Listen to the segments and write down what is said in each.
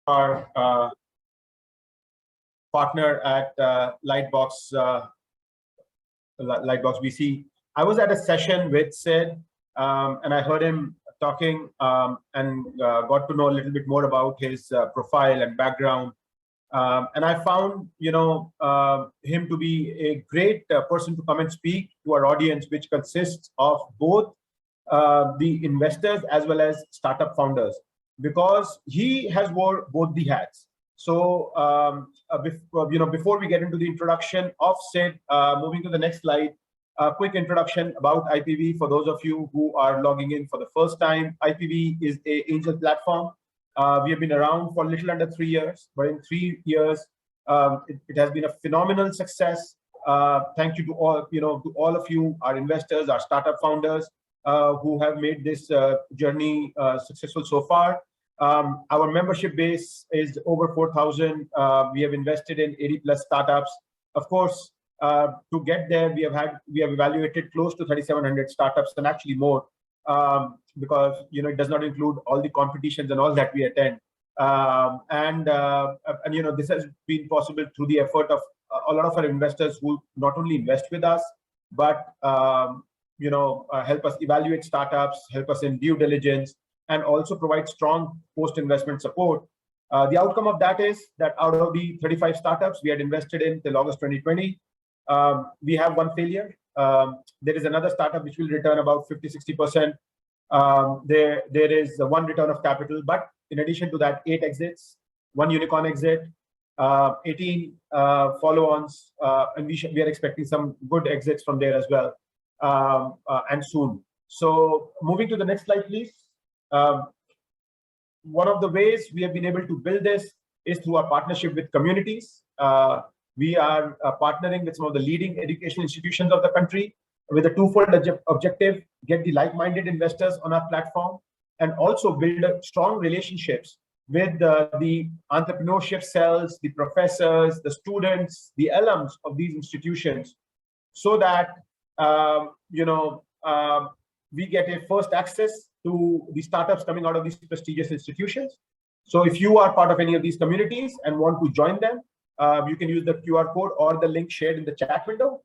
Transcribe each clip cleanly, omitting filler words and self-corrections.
our partner at Lightbox, Lightbox VC. I was at a session with Sid, and I heard him talking and got to know a little bit more about his profile and background. And I found, him to be a great person to come and speak to our audience, which consists of both the investors as well as startup founders, because he has wore both the hats. So, before we get into the introduction of Sid, moving to the next slide, a quick introduction about IPV for those of you who are logging in for the first time. IPV is an angel platform. We have been around for a little under 3 years, but in 3 years, it has been a phenomenal success. Thank you to all of you, our investors, our startup founders, who have made this journey successful so far. Our membership base is over 4,000. We have invested in 80 plus startups. Of course, to get there, we have evaluated close to 3,700 startups, and actually more, because it does not include all the competitions and all that we attend. This has been possible through the effort of a lot of our investors who not only invest with us, but help us evaluate startups, help us in due diligence, and also provide strong post-investment support. The outcome of that is that out of the 35 startups we had invested in till August 2020, we have one failure. There is another startup which will return about 50-60%. There is one return of capital, but in addition to that, 8 exits, 1 unicorn exit, 18 follow-ons, and we are expecting some good exits from there as well, and soon. So moving to the next slide, please. One of the ways we have been able to build this is through our partnership with communities. We are partnering with some of the leading educational institutions of the country with a twofold objective: get the like-minded investors on our platform, and also build strong relationships with the entrepreneurship cells, the professors, the students, the alums of these institutions, so that we get a first access to the startups coming out of these prestigious institutions. So if you are part of any of these communities and want to join them, you can use the QR code or the link shared in the chat window.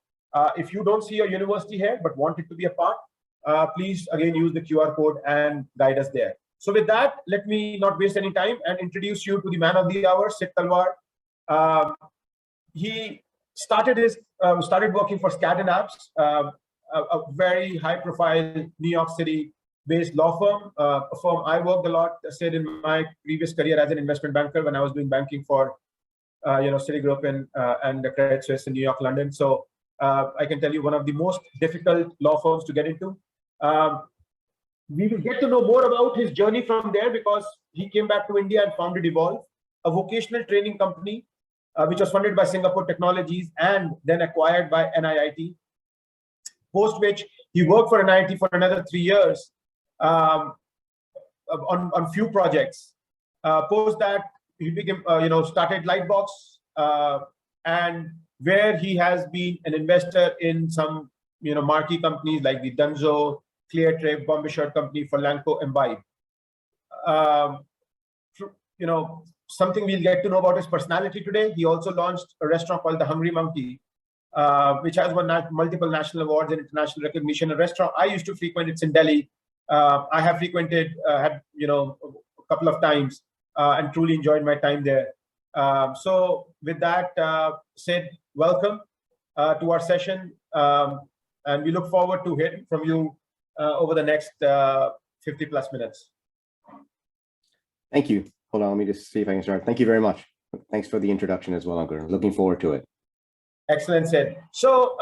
If you don't see your university here but want it to be a part, please again use the QR code and guide us there. So with that, let me not waste any time and introduce you to the man of the hour, Sid Talwar. He started working for Skadden Apps, a very high-profile New York City-based law firm, a firm I worked a lot, Sid, in my previous career as an investment banker when I was doing banking for Citigroup and the Credit Suisse in New York, London. So I can tell you, one of the most difficult law firms to get into. We will get to know more about his journey from there, because he came back to India and founded Evolve, a vocational training company, which was funded by Singapore Technologies and then acquired by NIIT. Post which he worked for NIIT for another 3 years on few projects. Post that, he became, started Lightbox, and where he has been an investor in some, marquee companies like the Dunzo, Cleartrip, Bombay Shirt Company, Furlanco, Imbibe. Something we'll get to know about his personality today. He also launched a restaurant called the Hungry Monkey, which has won multiple national awards and international recognition. A restaurant I used to frequent, it's in Delhi. I have frequented, a couple of times, and truly enjoyed my time there. So with that, Sid, welcome to our session, and we look forward to hearing from you over the next 50 plus minutes. Thank you. Hold on, let me just see if I can start. Thank you very much. Thanks for the introduction as well, Ankur. Looking forward to it. Excellent, Sid. So,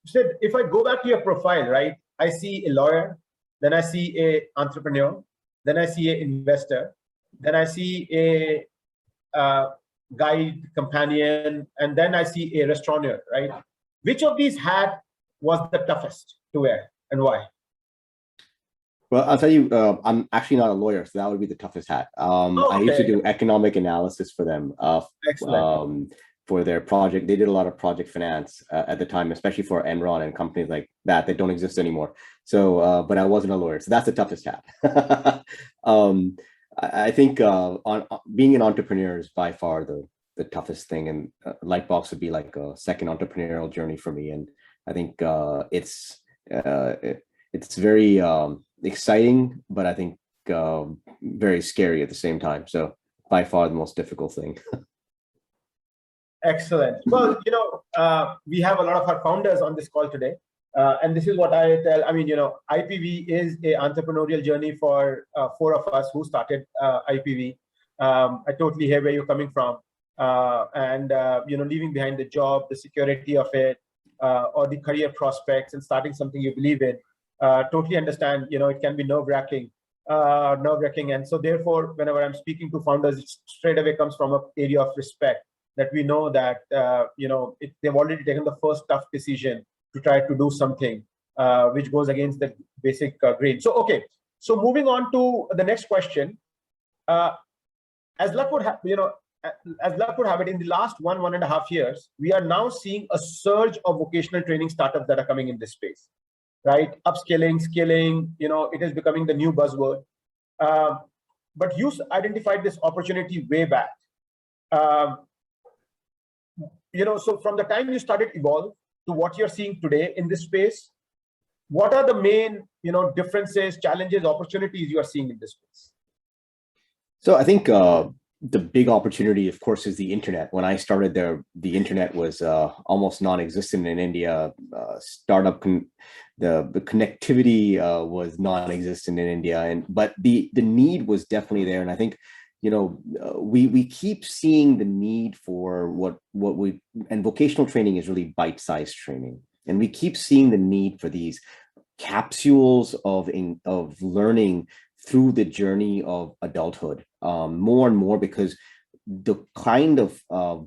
Sid, if I go back to your profile, right, I see a lawyer, then I see an entrepreneur, then I see an investor, then I see a guide, companion, and then I see a restaurateur, right? Which of these hats was the toughest to wear, and why? Well, I'll tell you, I'm actually not a lawyer, so that would be the toughest hat. I used to do economic analysis for them. For their project. They did a lot of project finance at the time, especially for Enron and companies like that don't exist anymore. So, but I wasn't a lawyer, so that's the toughest hat. I think being an entrepreneur is by far the toughest thing, and Lightbox would be like a second entrepreneurial journey for me. And I think it's very exciting, but I think very scary at the same time. So by far the most difficult thing. Excellent. Well, we have a lot of our founders on this call today. And this is what I tell. I mean, IPV is a entrepreneurial journey for four of us who started IPV. I totally hear where you're coming from. And leaving behind the job, the security of it, or the career prospects and starting something you believe in. Totally understand, it can be nerve-wracking. And so therefore, whenever I'm speaking to founders, it straight away comes from an area of respect that we know that, they've already taken the first tough decision to try to do something which goes against the basic grain. So, okay. So moving on to the next question, as luck would have, as luck would have it, in the last 1.5 years, we are now seeing a surge of vocational training startups that are coming in this space, right? Upskilling, skilling, it is becoming the new buzzword. But you identified this opportunity way back. So from the time you started Evolve to what you're seeing today in this space, what are the main, differences, challenges, opportunities you are seeing in this space? So I think the big opportunity, of course, is the internet. When I started there, the internet was almost non-existent in India. The connectivity was non-existent in India, but the need was definitely there. And I think, we keep seeing the need for and vocational training is really bite-sized training. And we keep seeing the need for these capsules of learning through the journey of adulthood, more and more, because the kind of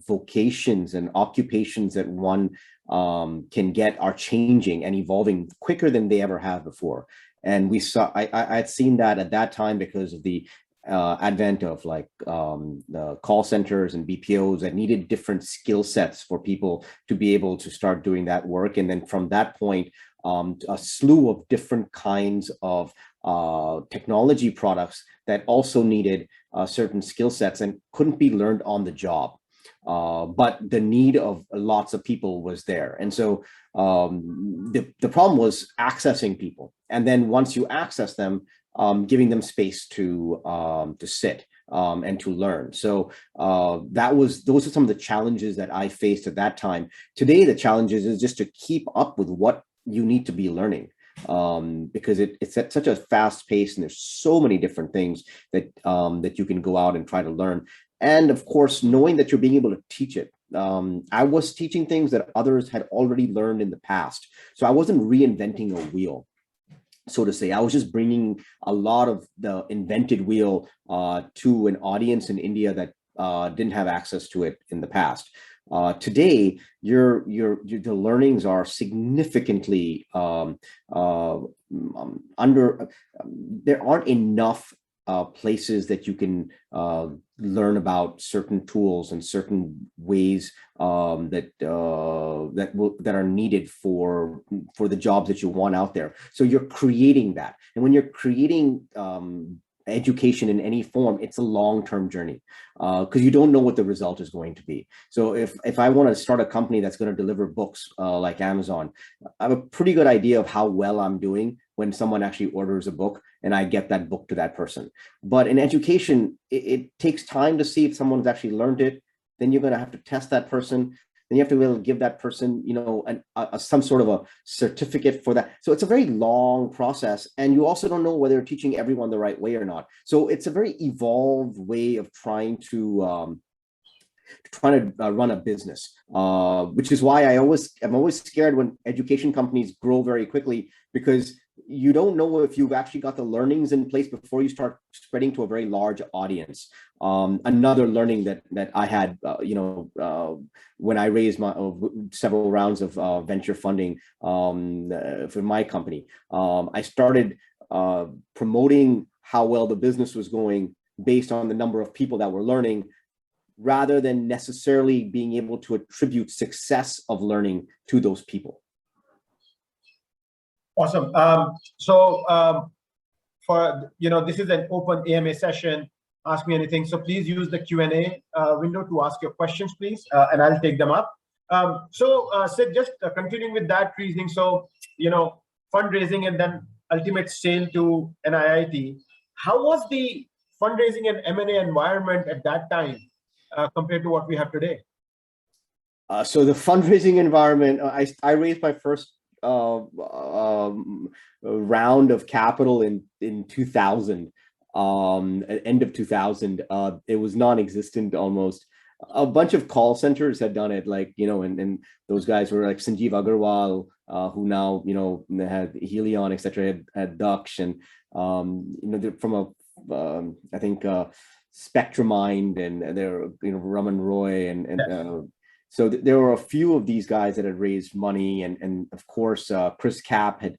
vocations and occupations that one can get are changing and evolving quicker than they ever have before. And we saw, I'd seen that at that time because of the advent of the call centers and BPOs that needed different skill sets for people to be able to start doing that work. And then from that point, a slew of different kinds of technology products that also needed certain skill sets and couldn't be learned on the job. But the need of lots of people was there. And so the problem was accessing people. And then once you access them, giving them space to sit and to learn. So those are some of the challenges that I faced at that time. Today, the challenges is just to keep up with what you need to be learning, because it's at such a fast pace, and there's so many different things that that you can go out and try to learn. And of course, knowing that you're being able to teach it. I was teaching things that others had already learned in the past, so I wasn't reinventing a wheel, so to say. I was just bringing a lot of the invented wheel to an audience in India that didn't have access to it in the past. Today, the learnings are significantly there aren't enough places that you can learn about certain tools and certain ways that are needed for the jobs that you want out there. So you're creating that, and when you're creating education in any form, it's a long-term journey because you don't know what the result is going to be. So if I want to start a company that's going to deliver books like Amazon, I have a pretty good idea of how well I'm doing when someone actually orders a book and I get that book to that person. But in education, it takes time to see if someone's actually learned it. Then you're going to have to test that person. Then you have to be able to give that person, some sort of a certificate for that. So it's a very long process. And you also don't know whether you're teaching everyone the right way or not. So it's a very evolved way of trying to run a business, which is why I'm always scared when education companies grow very quickly, because you don't know if you've actually got the learnings in place before you start spreading to a very large audience. Another learning that I had, when I raised my several rounds of venture funding for my company, I started promoting how well the business was going based on the number of people that were learning, rather than necessarily being able to attribute success of learning to those people. Awesome. For this is an open AMA session. ask me anything. So please use the Q&A window to ask your questions, please, and I'll take them up. Sid, just continuing with that reasoning. So, fundraising and then ultimate sale to an IIT. How was the fundraising and M&A environment at that time compared to what we have today? So the fundraising environment, I raised my first round of capital in 2000, end of 2000. It was non-existent almost. A bunch of call centers had done it, like, and those guys were like Sanjeev Agarwal, who now, had Helion, etc., had Daksh, and, they're from I think, Spectramind, and they're, Raman Roy, and so there were a few of these guys that had raised money, and of course, Chris Cap had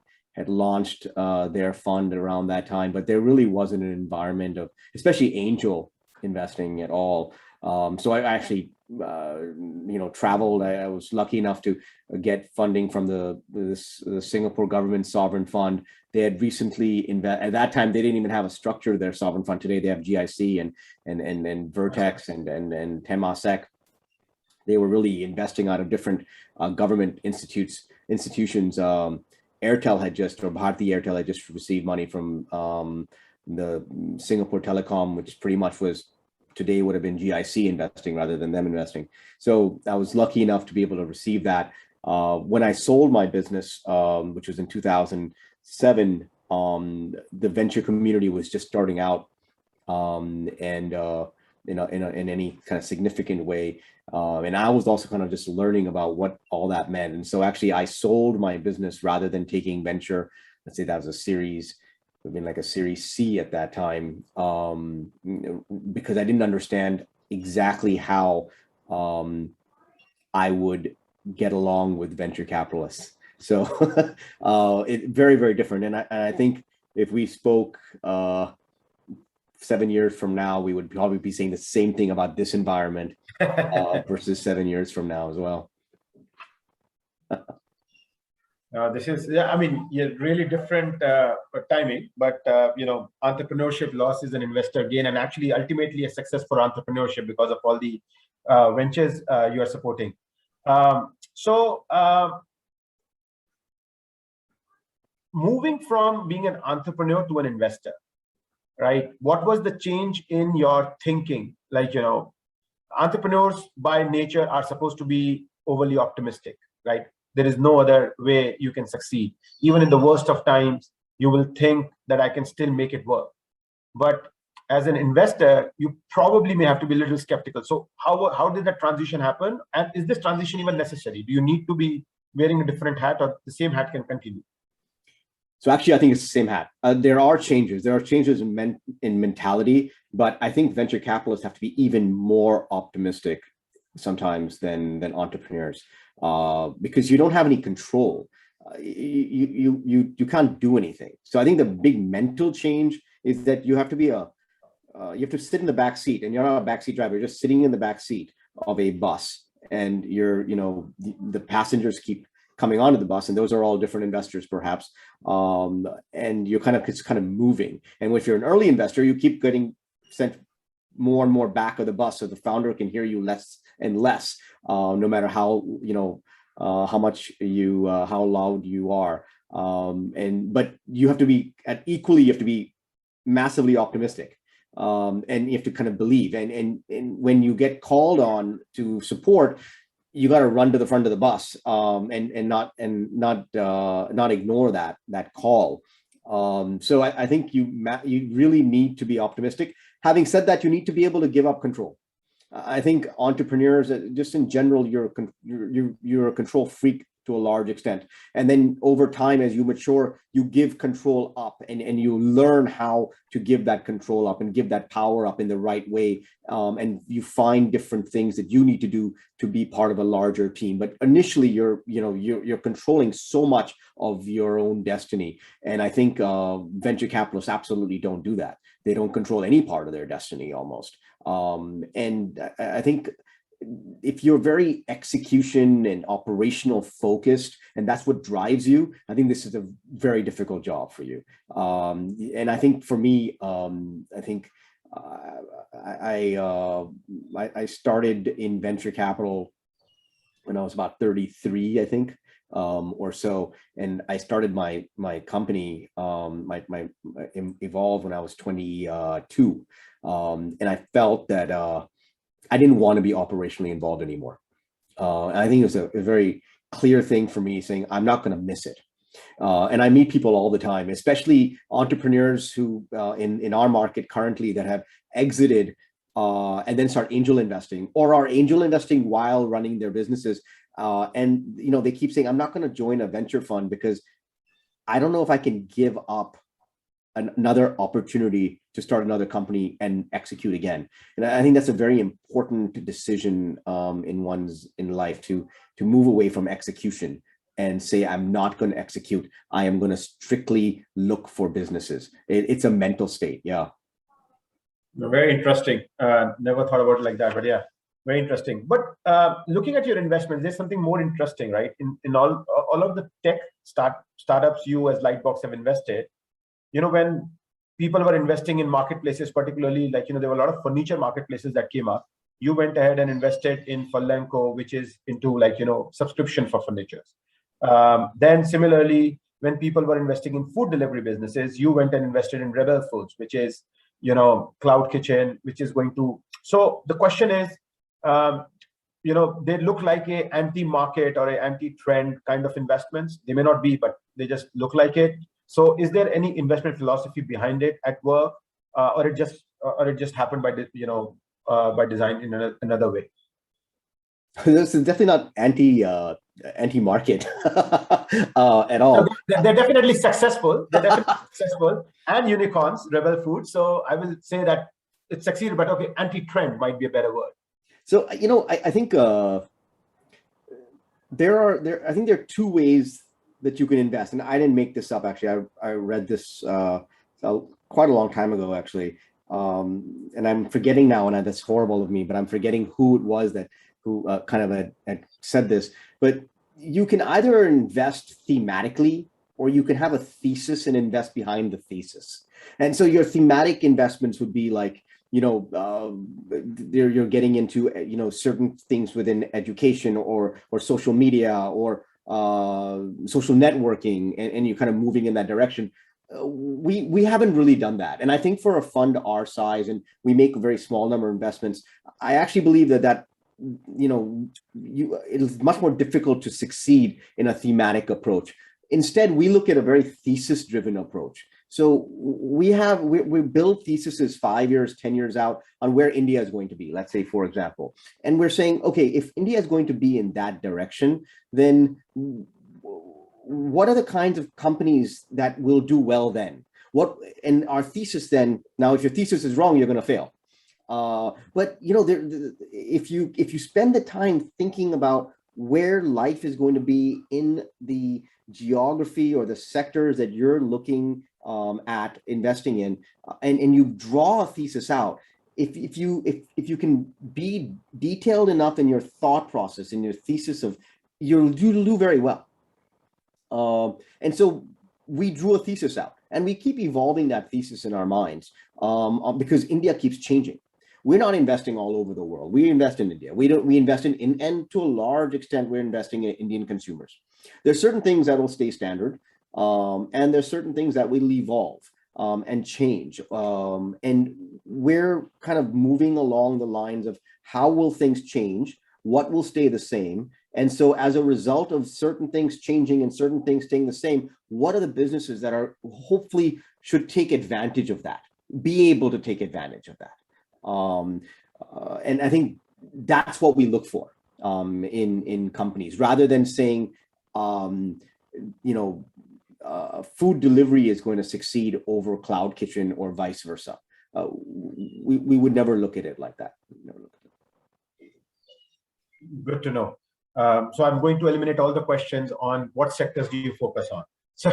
launched their fund around that time, but there really wasn't an environment of, especially angel investing at all. So I actually, traveled. I was lucky enough to get funding from the Singapore government sovereign fund. They had recently at that time, they didn't even have a structure of their sovereign fund. Today they have GIC and Vertex and Temasek. They were really investing out of different government institutions. Airtel had just, or Bharti Airtel had just received money from the Singapore Telecom, which pretty much was, today would have been GIC investing rather than them investing. So I was lucky enough to be able to receive that. When I sold my business, which was in 2007, the venture community was just starting out, and in any kind of significant way. And I was also kind of just learning about what all that meant. And so actually I sold my business rather than taking venture. Let's say that was a series, it would have been like a Series C at that time, because I didn't understand exactly how I would get along with venture capitalists. So it very, very different. And I think if we spoke 7 years from now, we would probably be saying the same thing about this environment versus 7 years from now as well. This is, really different timing, but, entrepreneurship loss is an investor gain, and actually ultimately a success for entrepreneurship because of all the ventures you are supporting. Moving from being an entrepreneur to an investor, right? What was the change in your thinking? Like, entrepreneurs by nature are supposed to be overly optimistic, right? There is no other way you can succeed. Even in the worst of times, you will think that I can still make it work. But as an investor, you probably may have to be a little skeptical. So how did that transition happen? And is this transition even necessary? Do you need to be wearing a different hat, or the same hat can continue? So actually, I think it's the same hat. There are changes. There are changes in mentality, but I think venture capitalists have to be even more optimistic sometimes than entrepreneurs, because you don't have any control. You can't do anything. So I think the big mental change is that you have to be you have to sit in the back seat, and you're not a backseat driver. You're just sitting in the back seat of a bus, and the passengers keep coming onto the bus, and those are all different investors perhaps, and it's kind of moving. And if you're an early investor, you keep getting sent more and more back of the bus, so the founder can hear you less and less, no matter how much how loud you are, but you have to be you have to be massively optimistic, and you have to kind of believe, and when you get called on to support, you got to run to the front of the bus, and not ignore that call. So I think you really need to be optimistic. Having said that, you need to be able to give up control. I think entrepreneurs, just in general, you're a control freak to a large extent. And then over time, as you mature, you give control up, and you learn how to give that control up and give that power up in the right way. And you find different things that you need to do to be part of a larger team. But initially, you're controlling so much of your own destiny. And I think venture capitalists absolutely don't do that. They don't control any part of their destiny almost. And I think if you're very execution and operational focused, and that's what drives you, I think this is a very difficult job for you. And I think for me, I think I started in venture capital when I was about 33, I think, or so, and I started my company, my Evolve, when I was 22, and I felt that I didn't want to be operationally involved anymore. And I think it was a very clear thing for me, saying I'm not going to miss it. And I meet people all the time, especially entrepreneurs who in our market currently that have exited and then start angel investing, or are angel investing while running their businesses. And they keep saying, I'm not going to join a venture fund because I don't know if I can give up another opportunity to start another company and execute again. And I think that's a very important decision in life, to move away from execution and say, I'm not going to execute. I am going to strictly look for businesses. It's a mental state. Yeah. Very interesting. Never thought about it like that, but yeah, very interesting. But looking at your investments, there's something more interesting, right? In all of the tech startups you as Lightbox have invested, when people were investing in marketplaces, particularly like, there were a lot of furniture marketplaces that came up. You went ahead and invested in Fallenco, which is into like, subscription for furniture. Then similarly, when people were investing in food delivery businesses, you went and invested in Rebel Foods, which is, cloud kitchen, which is going to. So the question is, they look like a anti-market or a anti-trend kind of investments. They may not be, but they just look like it. So is there any investment philosophy behind it at work, or it just happened by by design in another way? This is definitely not anti-market at all. They're definitely successful. They're definitely successful and unicorns, Rebel Foods. So I will say that it succeeded, but okay, anti-trend might be a better word. So I think there are two ways that you can invest, and I didn't make this up. Actually, I read this quite a long time ago, actually, and I'm forgetting now, and that's horrible of me. But I'm forgetting who it was who kind of had said this. But you can either invest thematically, or you can have a thesis and invest behind the thesis. And so your thematic investments would be like, you're getting into certain things within education or social media or social networking, and you're kind of moving in that direction. We haven't really done that. And I think for a fund our size, and we make a very small number of investments, I actually believe that it is much more difficult to succeed in a thematic approach. Instead, we look at a very thesis-driven approach. So we build theses 5 years, 10 years out on where India is going to be, let's say, for example. And we're saying, okay, if India is going to be in that direction, then what are the kinds of companies that will do well then? And our thesis then, now if your thesis is wrong, you're going to fail. But if you spend the time thinking about where life is going to be in the geography or the sectors that you're looking at investing in, and you draw a thesis out, if you can be detailed enough in your thought process, in your thesis you'll do very well. And so we drew a thesis out, and we keep evolving that thesis in our minds because India keeps changing. We're not investing all over the world. We invest in India. We invest in, and to a large extent, we're investing in Indian consumers. There's certain things that will stay standard, and there's certain things that will evolve and change. And we're kind of moving along the lines of how will things change, what will stay the same. And so as a result of certain things changing and certain things staying the same, what are the businesses that are hopefully should take advantage of that, be able to take advantage of that? And I think that's what we look for in companies, rather than saying, food delivery is going to succeed over cloud kitchen or vice versa. We would never look at it like that. Good to know. So I'm going to eliminate all the questions on what sectors do you focus on. So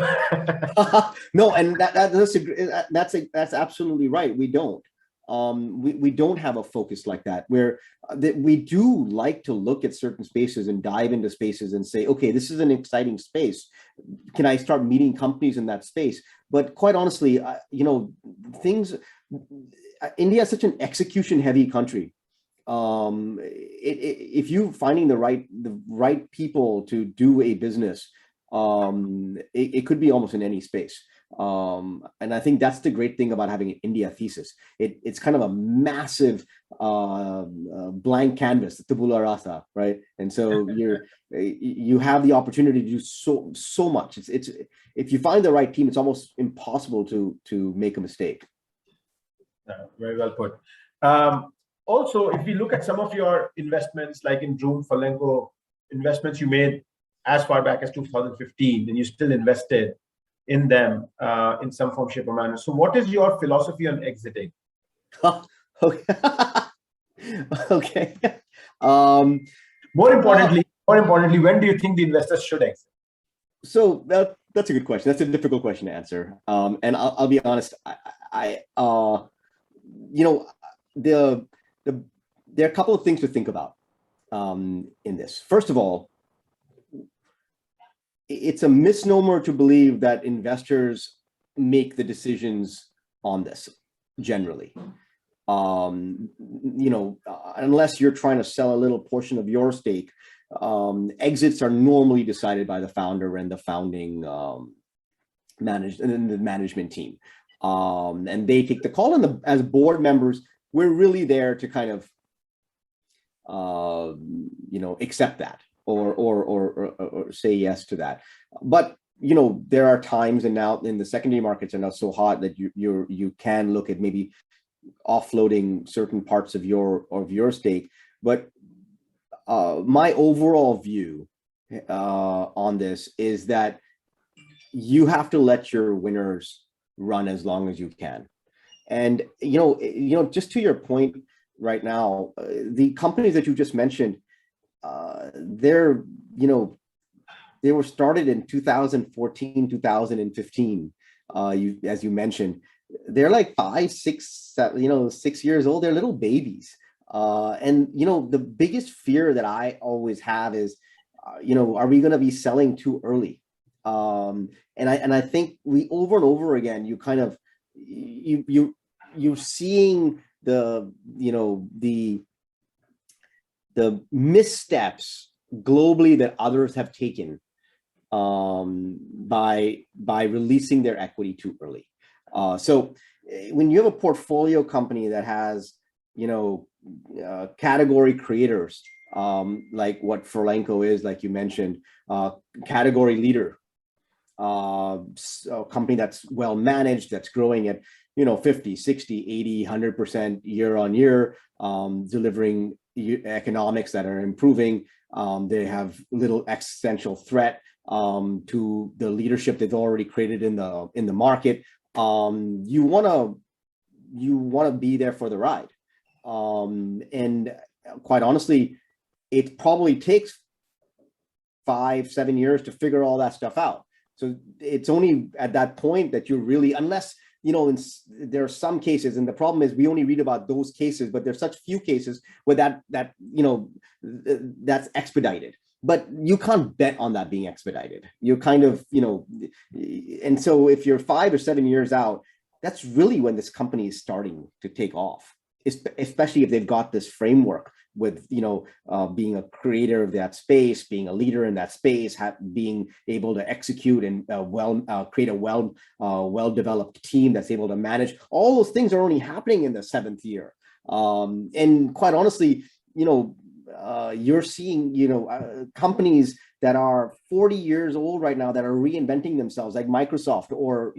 no, and that's absolutely right. We don't. We don't have a focus like that, where we do like to look at certain spaces and dive into spaces and say, okay, this is an exciting space. Can I start meeting companies in that space? But quite honestly, things, India is such an execution heavy country. If you finding the right people to do a business, it could be almost in any space. And I think that's the great thing about having an India thesis. It's kind of a massive blank canvas, tabula rasa, right? And so you have the opportunity to do so much. It's if you find the right team, it's almost impossible to make a mistake. Very well put. Also, if we look at some of your investments, like in Zoom, Falenco, investments you made as far back as 2015, and you still invested in them in some form, shape, or manner. So what is your philosophy on exiting? Okay. More importantly, when do you think the investors should exit? So that's a good question. That's a difficult question to answer. And I'll be honest. There are a couple of things to think about in this. First of all, it's a misnomer to believe that investors make the decisions on this generally. Unless you're trying to sell a little portion of your stake, exits are normally decided by the founder and the founding management team. And they take the call, and as board members, we're really there to kind of accept that or say yes to that. But there are times, and now in the secondary markets are now so hot that you can look at maybe offloading certain parts of your stake. But my overall view on this is that you have to let your winners run as long as you can. And just to your point right now, the companies that you just mentioned, they were started in 2014, 2015. As you mentioned, they're like 5, 6, 6 years old. They're little babies. And the biggest fear that I always have is, are we going to be selling too early? And I think we over and over again, you kind of you're seeing the missteps globally that others have taken by releasing their equity too early. So when you have a portfolio company that has category creators, like what Falenco is, like you mentioned, category leader, a company that's well managed, that's growing at 50, 60, 80, 100% year on year, delivering economics that are improving. They have little existential threat to the leadership they've already created in the market. You want to be there for the ride. And quite honestly, it probably takes 5, 7 years to figure all that stuff out. So it's only at that point that you really, unless, there are some cases, and the problem is we only read about those cases, but there's such few cases where that's expedited. But you can't bet on that being expedited. You're kind of, and so if you're 5 or 7 years out, that's really when this company is starting to take off, especially if they've got this framework with, being a creator of that space, being a leader in that space, being able to execute and create a well-developed team that's able to manage. All those things are only happening in the 7th year. And quite honestly, you're seeing, companies that are 40 years old right now that are reinventing themselves, like Microsoft or,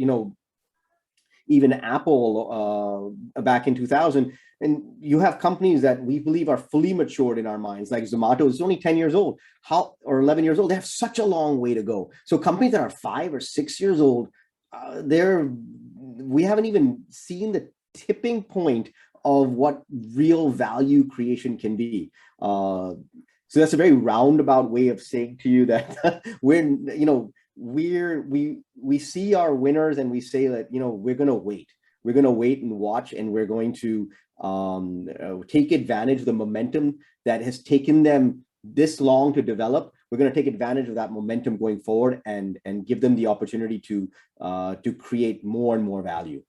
even Apple back in 2000. And you have companies that we believe are fully matured in our minds, like Zomato is only 10 years old, or 11 years old. They have such a long way to go. So companies that are 5 or 6 years old, we haven't even seen the tipping point of what real value creation can be. So that's a very roundabout way of saying to you that we see our winners and we say that, we're going to wait. We're going to wait and watch, and we're going to take advantage of the momentum that has taken them this long to develop. We're going to take advantage of that momentum going forward and give them the opportunity to create more and more value.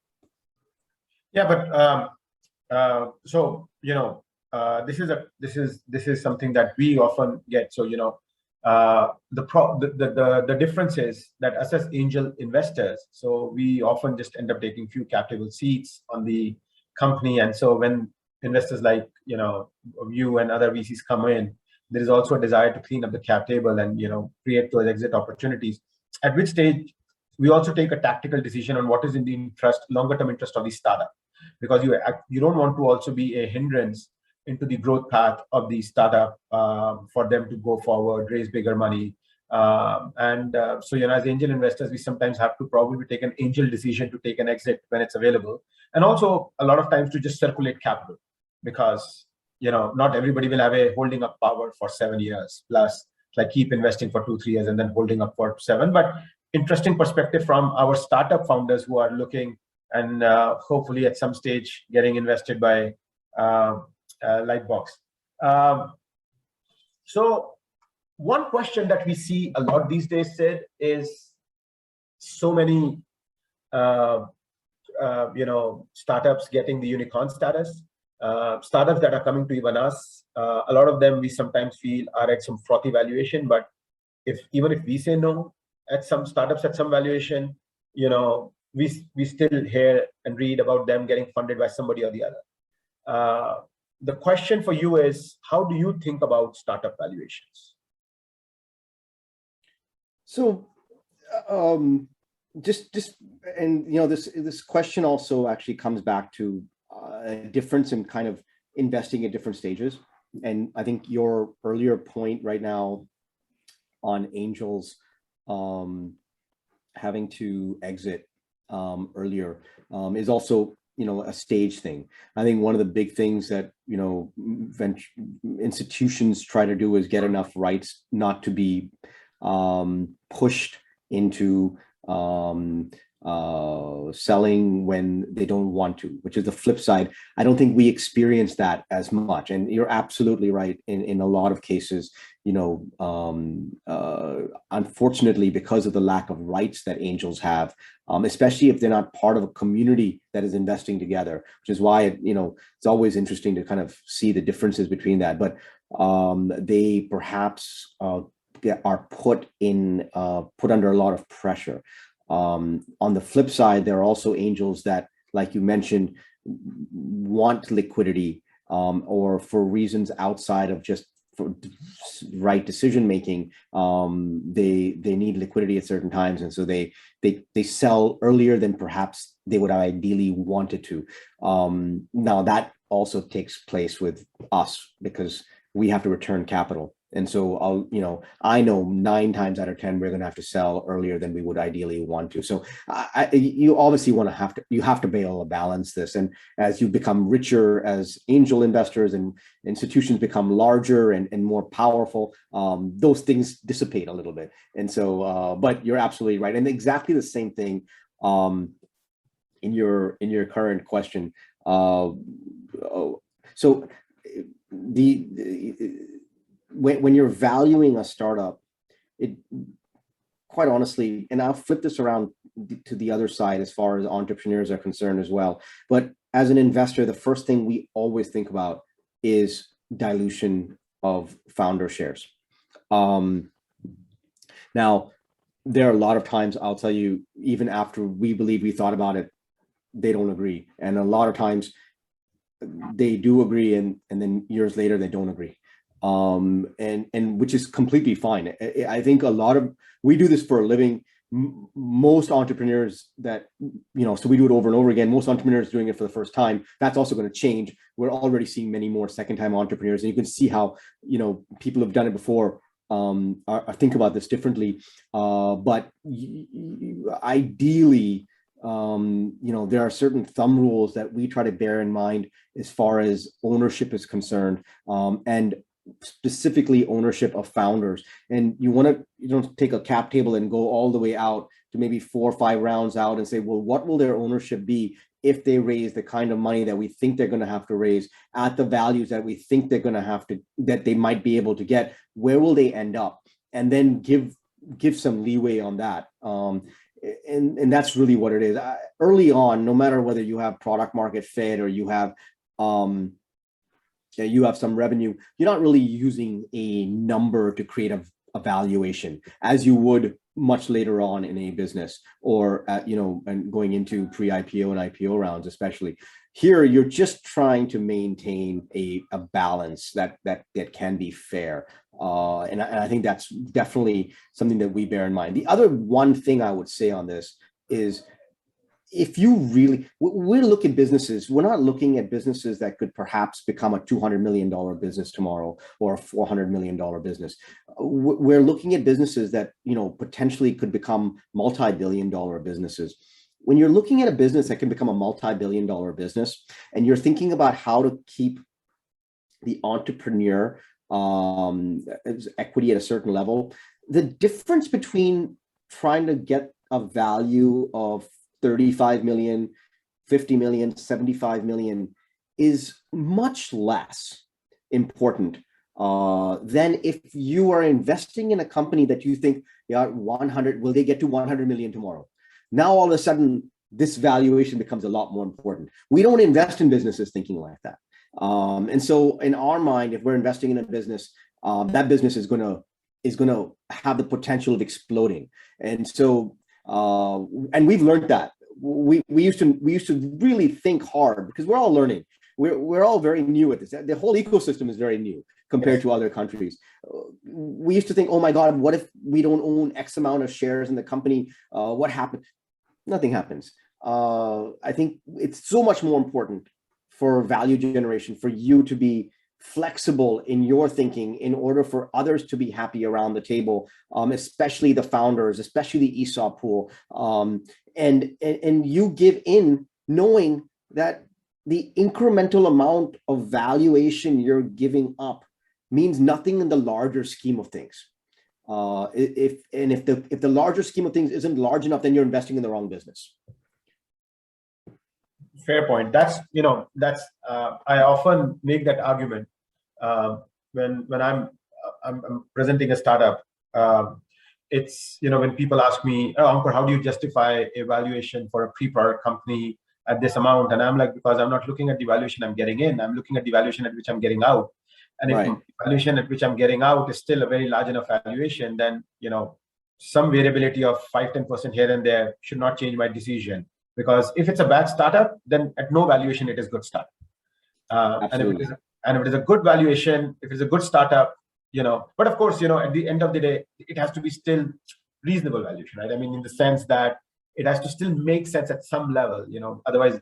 Yeah, but So this is something that we often get. So the difference is that us as angel investors, so we often just end up taking few cap table seats on the company, and so when investors like you and other VCs come in, there is also a desire to clean up the cap table and create those exit opportunities. At which stage we also take a tactical decision on what is in the longer term interest of the startup, because you don't want to also be a hindrance into the growth path of the startup, for them to go forward, raise bigger money. So, as angel investors, we sometimes have to probably take an angel decision to take an exit when it's available. And also a lot of times to just circulate capital, because, not everybody will have a holding up power for 7 years plus, like keep investing for 2-3 years and then holding up for 7. But interesting perspective from our startup founders who are looking and hopefully at some stage getting invested by Lightbox. So one question that we see a lot these days, Sid, is so many startups getting the unicorn status. Startups that are coming to even us, a lot of them we sometimes feel are at some frothy valuation, but even if we say no at some startups at some valuation, we still hear and read about them getting funded by somebody or the other. The question for you is, how do you think about startup valuations? So, this question also actually comes back to a difference in kind of investing at different stages. And I think your earlier point right now on angels having to exit earlier is also a stage thing. I think one of the big things that institutions try to do is get enough rights not to be pushed into selling when they don't want to, which is the flip side. I don't think we experience that as much. And you're absolutely right. In a lot of cases, unfortunately, because of the lack of rights that angels have, especially if they're not part of a community that is investing together, which is why it's always interesting to kind of see the differences between that. But they perhaps are put under a lot of pressure. On the flip side, there are also angels that, like you mentioned, want liquidity, or for reasons outside of just for right decision making. They need liquidity at certain times, and so they sell earlier than perhaps they would ideally wanted to. Now that also takes place with us because we have to return capital. And so I know 9 times out of 10 we're going to have to sell earlier than we would ideally want to. So you obviously have to be able to balance this. And as you become richer as angel investors and institutions become larger and more powerful, those things dissipate a little bit. And so, but you're absolutely right. And exactly the same thing in your current question. So when you're valuing a startup, it quite honestly, and I'll flip this around to the other side as far as entrepreneurs are concerned as well. But as an investor, the first thing we always think about is dilution of founder shares. Now, there are a lot of times, I'll tell you, even after we believe we thought about it, they don't agree. And a lot of times they do agree, and then years later they don't agree. And which is completely fine. I think we do this for a living. Most entrepreneurs that, so we do it over and over again. Most entrepreneurs doing it for the first time. That's also going to change. We're already seeing many more second-time entrepreneurs, and you can see how, people who've done it before think about this differently. But ideally, there are certain thumb rules that we try to bear in mind as far as ownership is concerned, and specifically ownership of founders. And you want to take a cap table and go all the way out to maybe 4 or 5 rounds out and say, well, what will their ownership be if they raise the kind of money that we think they're going to have to raise at the values that we think they're going to have to, that they might be able to get? Where will they end up? And then give some leeway on that. And that's really what it is. Early on, no matter whether you have product market fit or you have you have some revenue, you're not really using a number to create a valuation as you would much later on in a business, or and going into pre-IPO and IPO rounds. Especially here, you're just trying to maintain a balance that can be fair, and I think that's definitely something that we bear in mind. The other one thing I would say on this is, if you really, we're looking at businesses, we're not looking at businesses that could perhaps become a $200 million business tomorrow, or a $400 million business. We're looking at businesses that, potentially could become multi-billion dollar businesses. When you're looking at a business that can become a multi-billion dollar business, and you're thinking about how to keep the entrepreneur equity at a certain level, the difference between trying to get a value of 35 million, 50 million, 75 million is much less important than if you are investing in a company that you think, 100, will they get to 100 million tomorrow? Now, all of a sudden, this valuation becomes a lot more important. We don't invest in businesses thinking like that. And so in our mind, if we're investing in a business, that business is going to have the potential of exploding. And so, and we've learned that. We used to really think hard, because we're all learning. We're all very new at this. The whole ecosystem is very new compared to other countries. We used to think, oh my God, what if we don't own X amount of shares in the company? What happens? Nothing happens. I think it's so much more important for value generation for you to be flexible in your thinking in order for others to be happy around the table, especially the founders, especially the ESOP pool. And you give in knowing that the incremental amount of valuation you're giving up means nothing in the larger scheme of things. If the larger scheme of things isn't large enough, then you're investing in the wrong business. Fair point. That's I often make that argument when I'm presenting a startup. It's, when people ask me, oh, Ankur, how do you justify a valuation for a pre-product company at this amount? And I'm like, because I'm not looking at the valuation I'm getting in, I'm looking at the valuation at which I'm getting out. And if the valuation at which I'm getting out is still a very large enough valuation, then, some variability of 5-10% here and there should not change my decision. Because if it's a bad startup, then at no valuation, it is good startup. And if it is a good valuation, if it's a good startup, but of course, at the end of the day, it has to be still reasonable valuation, right? I mean, in the sense that it has to still make sense at some level, otherwise,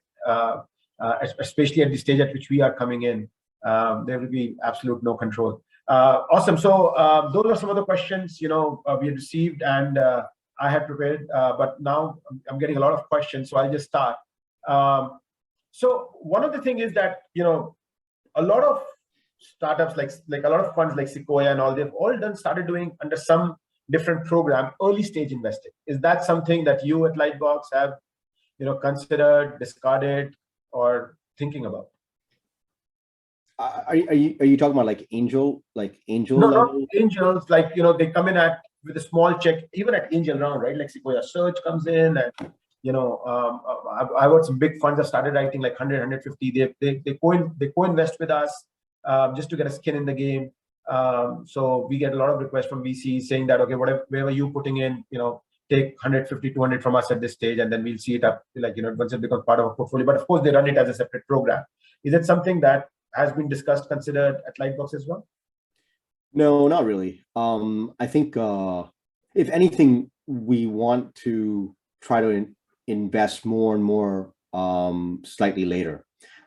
especially at the stage at which we are coming in, there will be absolute no control. Awesome. So those are some of the questions, we received and I had prepared, but now I'm getting a lot of questions, so I'll just start. So one of the things is that, a lot of startups, like a lot of funds like Sequoia and all, they've all started doing under some different program, early stage investing. Is that something that you at Lightbox have, considered, discarded, or thinking about? Are you talking about like angel? No, not angels. Like, they come in with a small check, even at angel round, right? Like Sequoia Search comes in, and I've got some big funds that started writing like 100, 150. They co-invest with us just to get a skin in the game. So we get a lot of requests from VCs saying that, okay, whatever you putting in, take 150, 200 from us at this stage, and then we'll see it up, like, once it becomes part of a portfolio. But of course, they run it as a separate program. Is it something that has been discussed, considered at Lightbox as well? No, not really. I think if anything, we want to try to invest more and more slightly later.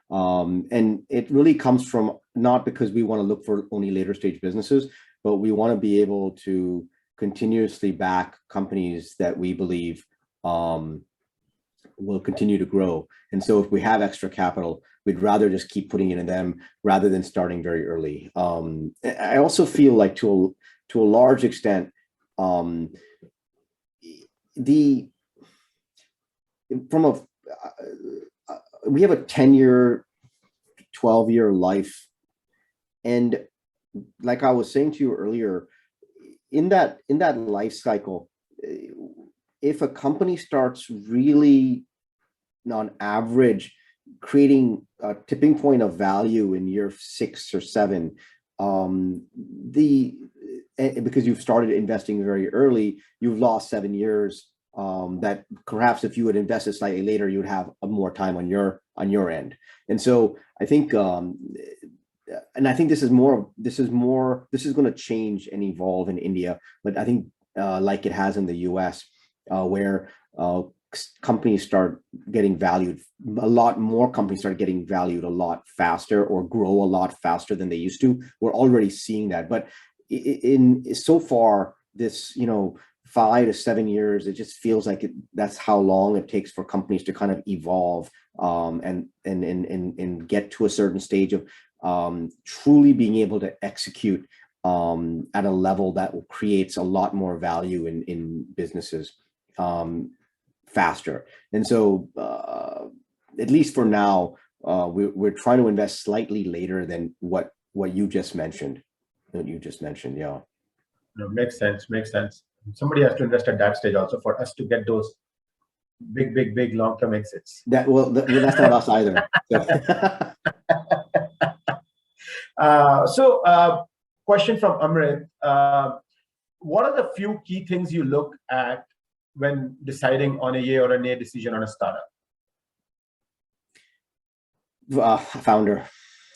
And it really comes from not because we want to look for only later stage businesses, but we want to be able to continuously back companies that we believe will continue to grow. And so if we have extra capital, we'd rather just keep putting it in them rather than starting very early. I also feel like to a large extent, we have a 10-year, 12-year life. And like I was saying to you earlier, in that life cycle, if a company starts really on average creating a tipping point of value in year 6 or 7, because you've started investing very early, you've lost 7 years. That perhaps if you had invested slightly later, you would have more time on your end. And so I think, and I think this is going to change and evolve in India, but I think like it has in the US, where companies start getting valued, a lot more companies start getting valued a lot faster or grow a lot faster than they used to. We're already seeing that, but in so far this 5 to 7 years, it just feels like that's how long it takes for companies to kind of evolve and get to a certain stage of truly being able to execute at a level that creates a lot more value in businesses faster. And so at least for now, we're trying to invest slightly later than what you just mentioned. Yeah. No, makes sense. Somebody has to invest at that stage also for us to get those big long-term exits. That's not us either. So, question from Amrit. What are the few key things you look at when deciding on a yay or a nay decision on a startup?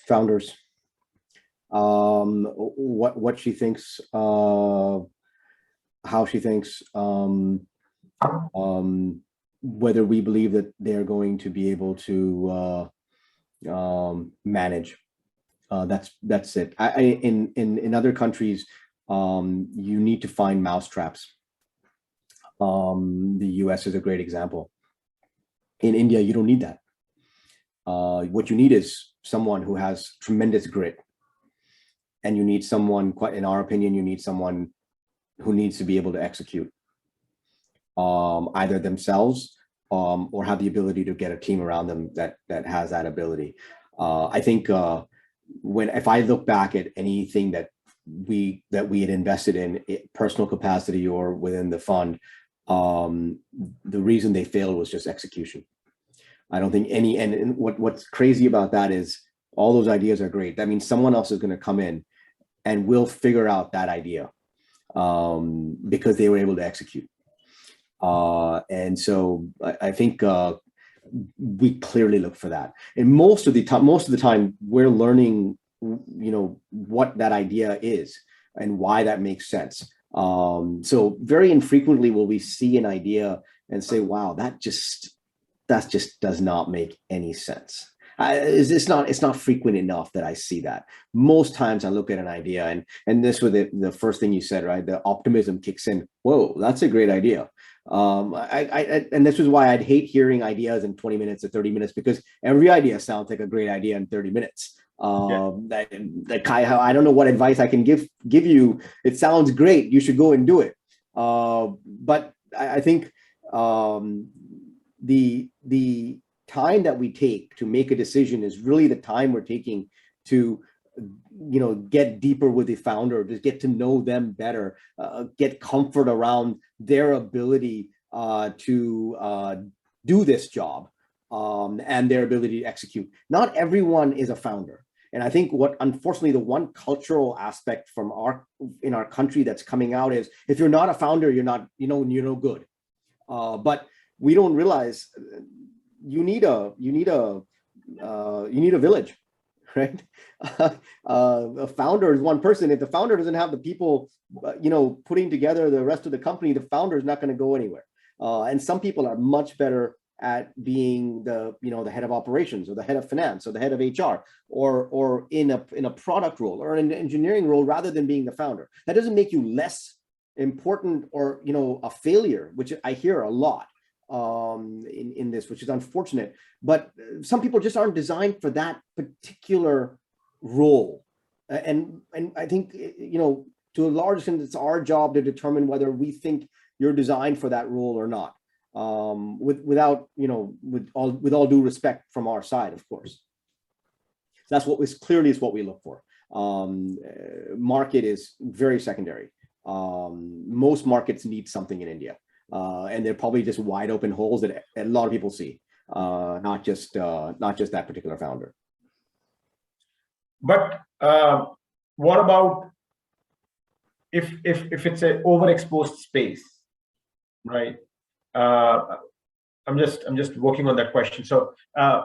Founders. What she thinks, how she thinks, whether we believe that they're going to be able to manage. That's it. In other countries, you need to find mousetraps. The US is a great example. In India, you don't need that. What you need is someone who has tremendous grit. And you need someone, in our opinion, you need someone who needs to be able to execute either themselves or have the ability to get a team around them that has that ability. I think if I look back at anything that we had invested in personal capacity or within the fund, the reason they failed was just execution. I don't think and what's crazy about that is all those ideas are great. That means someone else is going to come in and we'll figure out that idea because they were able to execute. And so I think we clearly look for that. And most of the time we're learning, what that idea is and why that makes sense. So very infrequently will we see an idea and say, wow, that just does not make any sense. It's not frequent enough that I see that. Most times I look at an idea and this was the first thing you said, right? The optimism kicks in. Whoa, that's a great idea. And this is why I'd hate hearing ideas in 20 minutes or 30 minutes, because every idea sounds like a great idea in 30 minutes. I don't know what advice I can give you. It sounds great. You should go and do it. But I think the time that we take to make a decision is really the time we're taking to get deeper with the founder, to get to know them better, get comfort around their ability to do this job and their ability to execute. Not everyone is a founder. And I think unfortunately, the one cultural aspect in our country that's coming out is if you're not a founder, you're no good. But we don't realize you need a village, right? A founder is one person. If the founder doesn't have the people, putting together the rest of the company, the founder is not going to go anywhere. And some people are much better at being the head of operations or the head of finance or the head of HR or in a product role or an engineering role rather than being the founder. That doesn't make you less important or a failure, which I hear a lot in this, which is unfortunate. But some people just aren't designed for that particular role, and I think to a large extent it's our job to determine whether we think you're designed for that role or not. With all due respect from our side, of course. So that's what we look for. Market is very secondary. Most markets need something in India, and they're probably just wide open holes that a lot of people see. not just that particular founder. But what about if it's an overexposed space, right? I'm just working on that question. So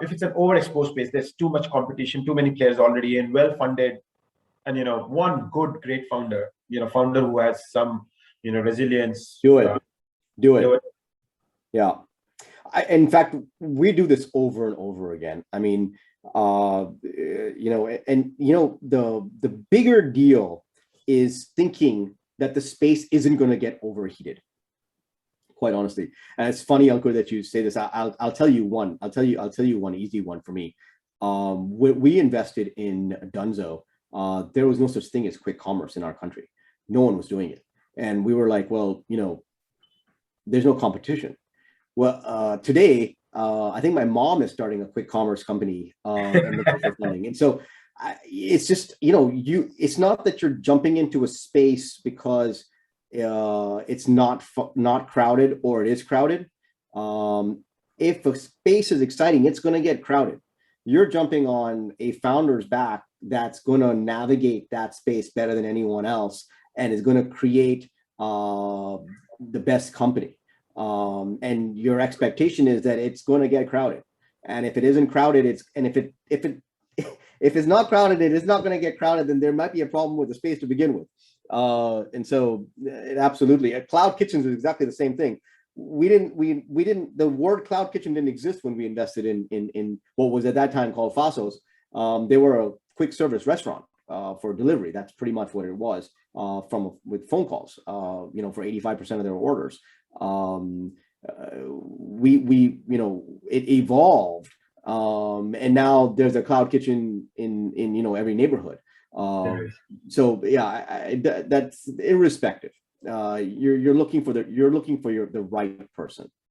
if it's an overexposed space, there's too much competition, too many players already in, well funded, and one good great founder, founder who has some resilience. Do it. Yeah. In fact, we do this over and over again. I mean, the bigger deal is thinking that the space isn't going to get overheated. Quite honestly, and it's funny, Ankur, that you say this. I'll tell you one. I'll tell you one easy one for me. When we invested in Dunzo, there was no such thing as quick commerce in our country. No one was doing it, and we were like, well, there's no competition. Well, today, I think my mom is starting a quick commerce company and looking for funding. And so it's just, it's not that you're jumping into a space because it's not crowded or it is crowded. If a space is exciting, it's going to get crowded. You're jumping on a founder's back that's going to navigate that space better than anyone else and is going to create the best company. And your expectation is that it's going to get crowded. And if it isn't crowded, if it's not crowded, it is not going to get crowded, then there might be a problem with the space to begin with. And so absolutely, cloud kitchens is exactly the same thing. The word cloud kitchen didn't exist when we invested in what was at that time called Fasos. They were a quick service restaurant for delivery. That's pretty much what it was with phone calls, for 85% of their orders. It evolved, and now there's a cloud kitchen in every neighborhood. So yeah, that's irrespective. You're looking for the right person.